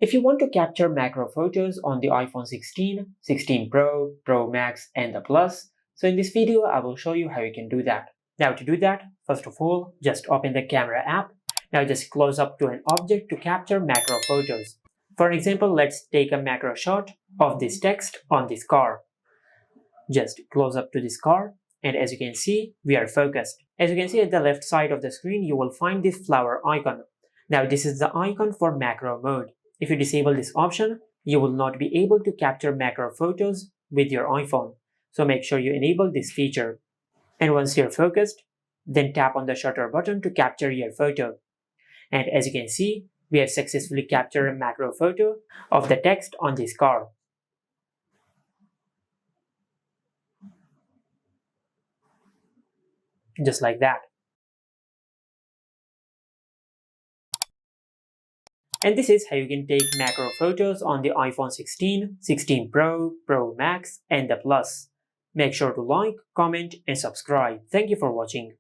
If you want to capture macro photos on the iPhone 16, 16 Pro, Pro Max, and the Plus, so in this video I will show you how you can do that. Now to do that, first of all, just open the camera app. Now just close up to an object to capture macro photos. For example, let's take a macro shot of this text on this car. Just close up to this car, and as you can see, we are focused. As you can see at the left side of the screen, you will find this flower icon. Now this is the icon for macro mode. If you disable this option, you will not be able to capture macro photos with your iPhone. So make sure you enable this feature. And once you're focused, then tap on the shutter button to capture your photo. And as you can see, we have successfully captured a macro photo of the text on this car. Just like that. And this is how you can take macro photos on the iPhone 16, 16 Pro, Pro Max, and the Plus. Make sure to like, comment, and subscribe. Thank you for watching.